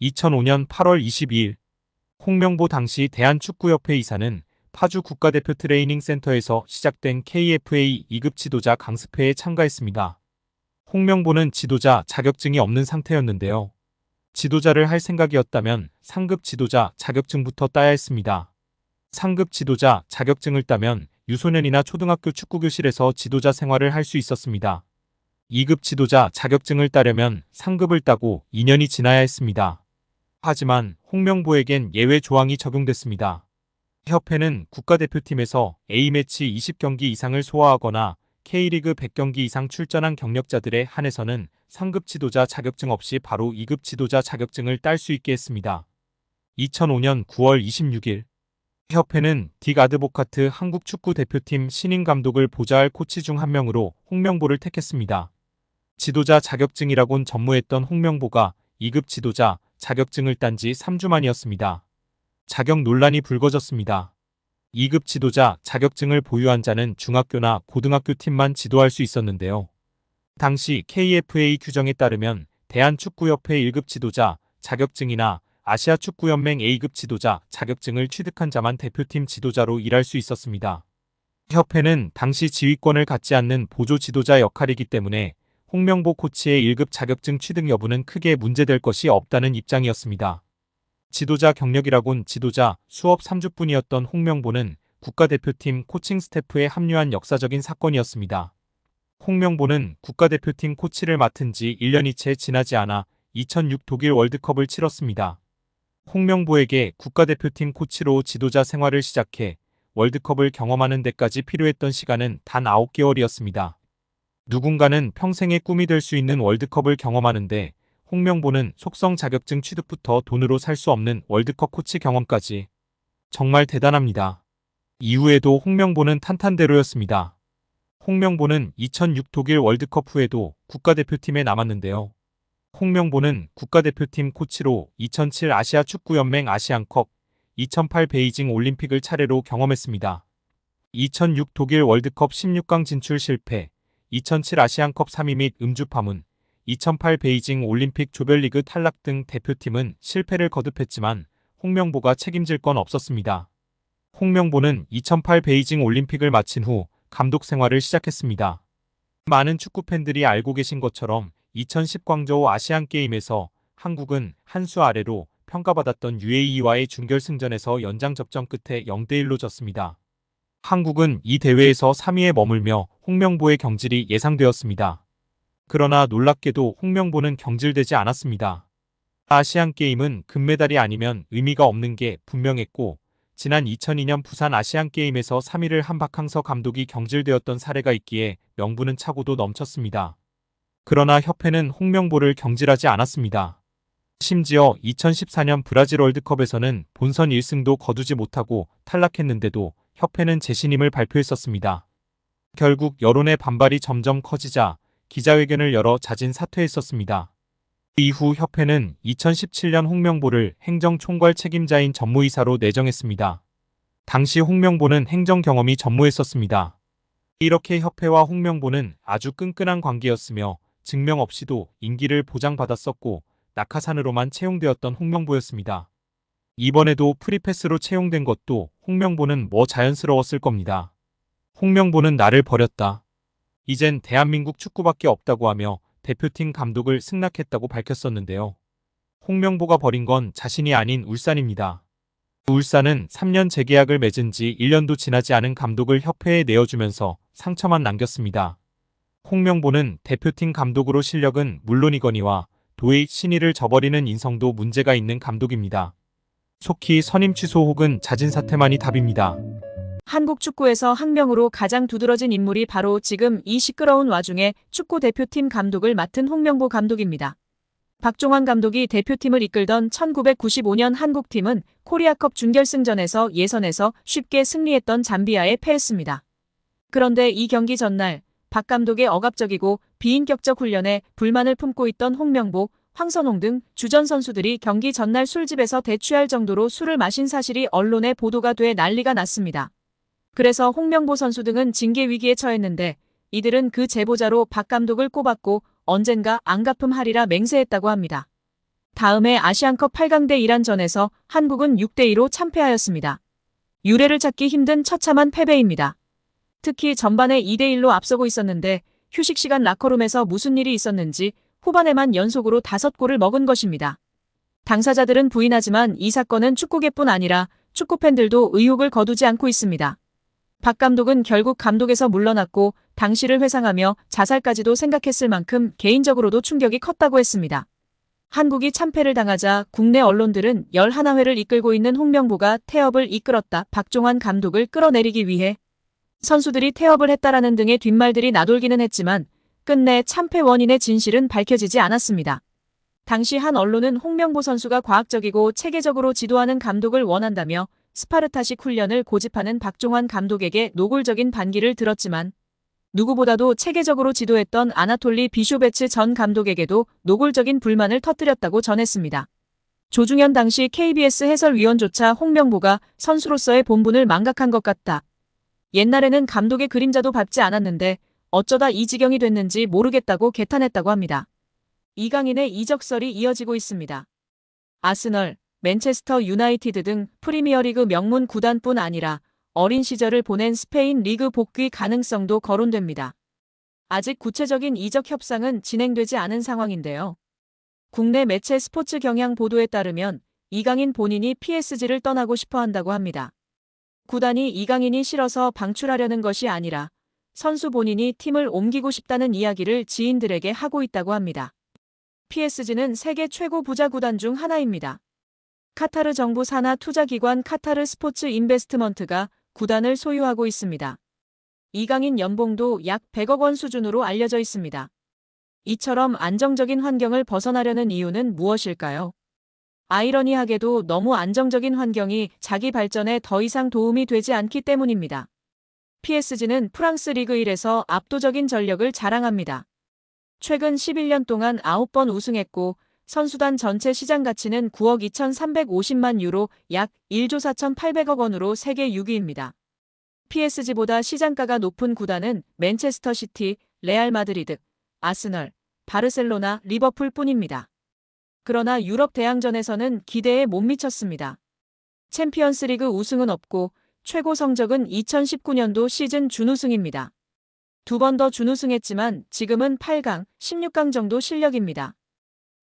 2005년 8월 22일 홍명보 당시 대한축구협회 이사는 파주 국가대표 트레이닝 센터에서 시작된 KFA 2급 지도자 강습회에 참가했습니다. 홍명보는 지도자 자격증이 없는 상태였는데요. 지도자를 할 생각이었다면 상급 지도자 자격증부터 따야 했습니다. 상급 지도자 자격증을 따면 유소년이나 초등학교 축구교실에서 지도자 생활을 할 수 있었습니다. 2급 지도자 자격증을 따려면 상급을 따고 2년이 지나야 했습니다. 하지만 홍명보에겐 예외 조항이 적용됐습니다. 협회는 국가대표팀에서 A매치 20경기 이상을 소화하거나 K리그 100경기 이상 출전한 경력자들에 한해서는 상급 지도자 자격증 없이 바로 2급 지도자 자격증을 딸 수 있게 했습니다. 2005년 9월 26일 협회는 딕 아드보카트 한국 축구 대표팀 신인 감독을 보좌할 코치 중 한 명으로 홍명보를 택했습니다. 지도자 자격증이라곤 전무했던 홍명보가 2급 지도자 자격증을 딴 지 3주 만이었습니다. 자격 논란이 불거졌습니다. 2급 지도자 자격증을 보유한 자는 중학교나 고등학교 팀만 지도할 수 있었는데요. 당시 KFA 규정에 따르면 대한축구협회 1급 지도자 자격증이나 아시아축구연맹 A급 지도자 자격증을 취득한 자만 대표팀 지도자로 일할 수 있었습니다. 협회는 당시 지휘권을 갖지 않는 보조 지도자 역할이기 때문에 홍명보 코치의 1급 자격증 취득 여부는 크게 문제될 것이 없다는 입장이었습니다. 지도자 경력이라곤 지도자 수업 3주뿐이었던 홍명보는 국가대표팀 코칭 스태프에 합류한 역사적인 사건이었습니다. 홍명보는 국가대표팀 코치를 맡은 지 1년이 채 지나지 않아 2006 독일 월드컵을 치렀습니다. 홍명보에게 국가대표팀 코치로 지도자 생활을 시작해 월드컵을 경험하는 데까지 필요했던 시간은 단 9개월이었습니다. 누군가는 평생의 꿈이 될 수 있는 월드컵을 경험하는데 홍명보는 속성 자격증 취득부터 돈으로 살 수 없는 월드컵 코치 경험까지 정말 대단합니다. 이후에도 홍명보는 탄탄대로였습니다. 홍명보는 2006 독일 월드컵 후에도 국가대표팀에 남았는데요. 홍명보는 국가대표팀 코치로 2007 아시아축구연맹 아시안컵, 2008 베이징 올림픽을 차례로 경험했습니다. 2006 독일 월드컵 16강 진출 실패, 2007 아시안컵 3위 및 음주 파문, 2008 베이징 올림픽 조별리그 탈락 등 대표팀은 실패를 거듭했지만 홍명보가 책임질 건 없었습니다. 홍명보는 2008 베이징 올림픽을 마친 후 감독 생활을 시작했습니다. 많은 축구팬들이 알고 계신 것처럼 2010 광저우 아시안게임에서 한국은 한 수 아래로 평가받았던 UAE와의 준결승전에서 연장 접전 끝에 0대1로 졌습니다. 한국은 이 대회에서 3위에 머물며 홍명보의 경질이 예상되었습니다. 그러나 놀랍게도 홍명보는 경질되지 않았습니다. 아시안게임은 금메달이 아니면 의미가 없는 게 분명했고 지난 2002년 부산 아시안게임에서 3위를 한 박항서 감독이 경질되었던 사례가 있기에 명분은 차고도 넘쳤습니다. 그러나 협회는 홍명보를 경질하지 않았습니다. 심지어 2014년 브라질 월드컵에서는 본선 1승도 거두지 못하고 탈락했는데도 협회는 재신임을 발표했었습니다. 결국 여론의 반발이 점점 커지자 기자회견을 열어 자진 사퇴했었습니다. 이후 협회는 2017년 홍명보를 행정총괄 책임자인 전무이사로 내정했습니다. 당시 홍명보는 행정 경험이 전무했었습니다. 이렇게 협회와 홍명보는 아주 끈끈한 관계였으며 증명 없이도 임기를 보장받았었고 낙하산으로만 채용되었던 홍명보였습니다. 이번에도 프리패스로 채용된 것도 홍명보는 뭐 자연스러웠을 겁니다. 홍명보는 나를 버렸다. 이젠 대한민국 축구밖에 없다고 하며 대표팀 감독을 승낙했다고 밝혔었는데요. 홍명보가 버린 건 자신이 아닌 울산입니다. 울산은 3년 재계약을 맺은 지 1년도 지나지 않은 감독을 협회에 내어주면서 상처만 남겼습니다. 홍명보는 대표팀 감독으로 실력은 물론이거니와 도의 신의를 저버리는 인성도 문제가 있는 감독입니다. 속히 선임 취소 혹은 자진 사퇴만이 답입니다. 한국 축구에서 학명으로 가장 두드러진 인물이 바로 지금 이 시끄러운 와중에 축구 대표팀 감독을 맡은 홍명보 감독입니다. 박종환 감독이 대표팀을 이끌던 1995년 한국팀은 코리아컵 준결승전에서 예선에서 쉽게 승리했던 잠비아에 패했습니다. 그런데 이 경기 전날 박 감독의 억압적이고 비인격적 훈련에 불만을 품고 있던 홍명보, 황선홍 등 주전 선수들이 경기 전날 술집에서 대취할 정도로 술을 마신 사실이 언론에 보도가 돼 난리가 났습니다. 그래서 홍명보 선수 등은 징계 위기에 처했는데 이들은 그 제보자로 박 감독을 꼽았고 언젠가 안 갚음하리라 맹세했다고 합니다. 다음해 아시안컵 8강대 이란전에서 한국은 6대2로 참패하였습니다. 유례를 찾기 힘든 처참한 패배입니다. 특히 전반에 2대1로 앞서고 있었는데 휴식 시간 라커룸에서 무슨 일이 있었는지 후반에만 연속으로 5골을 먹은 것입니다. 당사자들은 부인하지만 이 사건은 축구계뿐 아니라 축구팬들도 의혹을 거두지 않고 있습니다. 박 감독은 결국 감독에서 물러났고 당시를 회상하며 자살까지도 생각했을 만큼 개인적으로도 충격이 컸다고 했습니다. 한국이 참패를 당하자 국내 언론들은 11회를 이끌고 있는 홍명보가 태업을 이끌었다. 박종환 감독을 끌어내리기 위해 선수들이 태업을 했다라는 등의 뒷말들이 나돌기는 했지만 끝내 참패 원인의 진실은 밝혀지지 않았습니다. 당시 한 언론은 홍명보 선수가 과학적이고 체계적으로 지도하는 감독을 원한다며 스파르타식 훈련을 고집하는 박종환 감독에게 노골적인 반기를 들었지만 누구보다도 체계적으로 지도했던 아나톨리 비쇼베츠 전 감독에게도 노골적인 불만을 터뜨렸다고 전했습니다. 조중현 당시 KBS 해설위원조차 홍명보가 선수로서의 본분을 망각한 것 같다. 옛날에는 감독의 그림자도 밟지 않았는데 어쩌다 이 지경이 됐는지 모르겠다고 개탄했다고 합니다. 이강인의 이적설이 이어지고 있습니다. 아스널, 맨체스터 유나이티드 등 프리미어리그 명문 구단뿐 아니라 어린 시절을 보낸 스페인 리그 복귀 가능성도 거론됩니다. 아직 구체적인 이적 협상은 진행되지 않은 상황인데요. 국내 매체 스포츠 경향 보도에 따르면 이강인 본인이 PSG를 떠나고 싶어 한다고 합니다. 구단이 이강인이 싫어서 방출하려는 것이 아니라 선수 본인이 팀을 옮기고 싶다는 이야기를 지인들에게 하고 있다고 합니다. PSG는 세계 최고 부자 구단 중 하나입니다. 카타르 정부 산하 투자기관 카타르 스포츠 인베스트먼트가 구단을 소유하고 있습니다. 이강인 연봉도 약 100억 원 수준으로 알려져 있습니다. 이처럼 안정적인 환경을 벗어나려는 이유는 무엇일까요? 아이러니하게도 너무 안정적인 환경이 자기 발전에 더 이상 도움이 되지 않기 때문입니다. PSG는 프랑스 리그 1에서 압도적인 전력을 자랑합니다. 최근 11년 동안 9번 우승했고 선수단 전체 시장 가치는 9억 2,350만 유로 약 1조 4,800억 원으로 세계 6위입니다. PSG보다 시장가가 높은 구단은 맨체스터 시티, 레알 마드리드, 아스널, 바르셀로나, 리버풀 뿐입니다. 그러나 유럽 대항전에서는 기대에 못 미쳤습니다. 챔피언스리그 우승은 없고 최고 성적은 2019년도 시즌 준우승입니다. 2번 더 준우승했지만 지금은 8강, 16강 정도 실력입니다.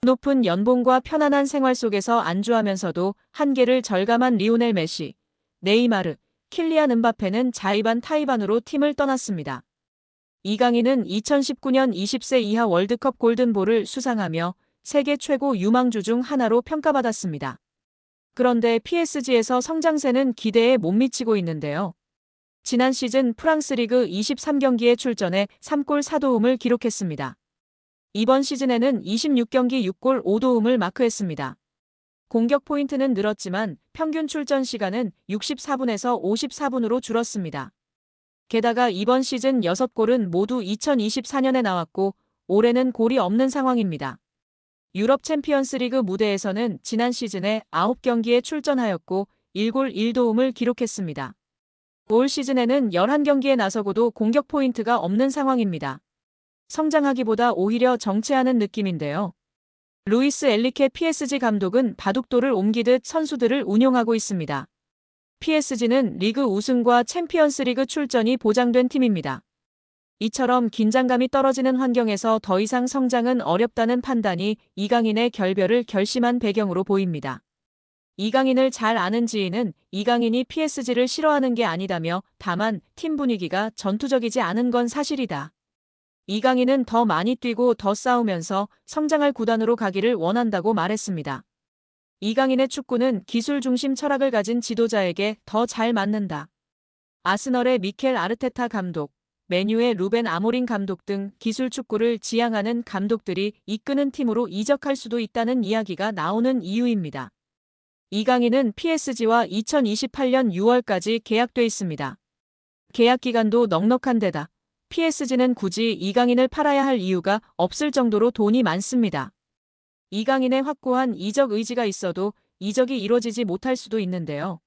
높은 연봉과 편안한 생활 속에서 안주하면서도 한계를 절감한 리오넬 메시, 네이마르, 킬리안 음바페는 자의반 타의반으로 팀을 떠났습니다. 이강인은 2019년 20세 이하 월드컵 골든볼을 수상하며 세계 최고 유망주 중 하나로 평가받았습니다. 그런데 PSG에서 성장세는 기대에 못 미치고 있는데요. 지난 시즌 프랑스 리그 23경기에 출전해 3골 4도움을 기록했습니다. 이번 시즌에는 26경기 6골 5도움을 마크했습니다. 공격 포인트는 늘었지만 평균 출전 시간은 64분에서 54분으로 줄었습니다. 게다가 이번 시즌 6골은 모두 2024년에 나왔고 올해는 골이 없는 상황입니다. 유럽 챔피언스리그 무대에서는 지난 시즌에 9경기에 출전하였고 1골 1도움을 기록했습니다. 올 시즌에는 11경기에 나서고도 공격 포인트가 없는 상황입니다. 성장하기보다 오히려 정체하는 느낌인데요. 루이스 엘리케 PSG 감독은 바둑돌을 옮기듯 선수들을 운용하고 있습니다. PSG는 리그 우승과 챔피언스리그 출전이 보장된 팀입니다. 이처럼 긴장감이 떨어지는 환경에서 더 이상 성장은 어렵다는 판단이 이강인의 결별을 결심한 배경으로 보입니다. 이강인을 잘 아는 지인은 이강인이 PSG를 싫어하는 게 아니다며 다만 팀 분위기가 전투적이지 않은 건 사실이다. 이강인은 더 많이 뛰고 더 싸우면서 성장할 구단으로 가기를 원한다고 말했습니다. 이강인의 축구는 기술 중심 철학을 가진 지도자에게 더 잘 맞는다. 아스널의 미켈 아르테타 감독, 맨유의 루벤 아모린 감독 등 기술 축구를 지향하는 감독들이 이끄는 팀으로 이적할 수도 있다는 이야기가 나오는 이유입니다. 이강인은 PSG와 2028년 6월까지 계약돼 있습니다. 계약 기간도 넉넉한 데다 PSG는 굳이 이강인을 팔아야 할 이유가 없을 정도로 돈이 많습니다. 이강인의 확고한 이적 의지가 있어도 이적이 이뤄지지 못할 수도 있는데요.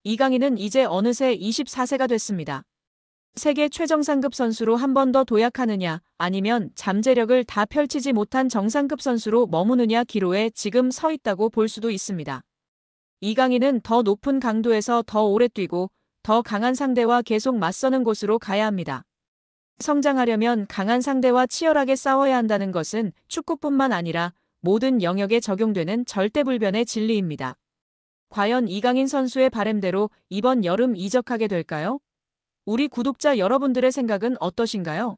이강인은 이제 어느새 24세가 됐습니다. 세계 최정상급 선수로 한 번 더 도약하느냐, 아니면 잠재력을 다 펼치지 못한 정상급 선수로 머무느냐 기로에 지금 서 있다고 볼 수도 있습니다. 이강인은 더 높은 강도에서 더 오래 뛰고 더 강한 상대와 계속 맞서는 곳으로 가야 합니다. 성장하려면 강한 상대와 치열하게 싸워야 한다는 것은 축구뿐만 아니라 모든 영역에 적용되는 절대불변의 진리입니다. 과연 이강인 선수의 바람대로 이번 여름 이적하게 될까요? 우리 구독자 여러분들의 생각은 어떠신가요?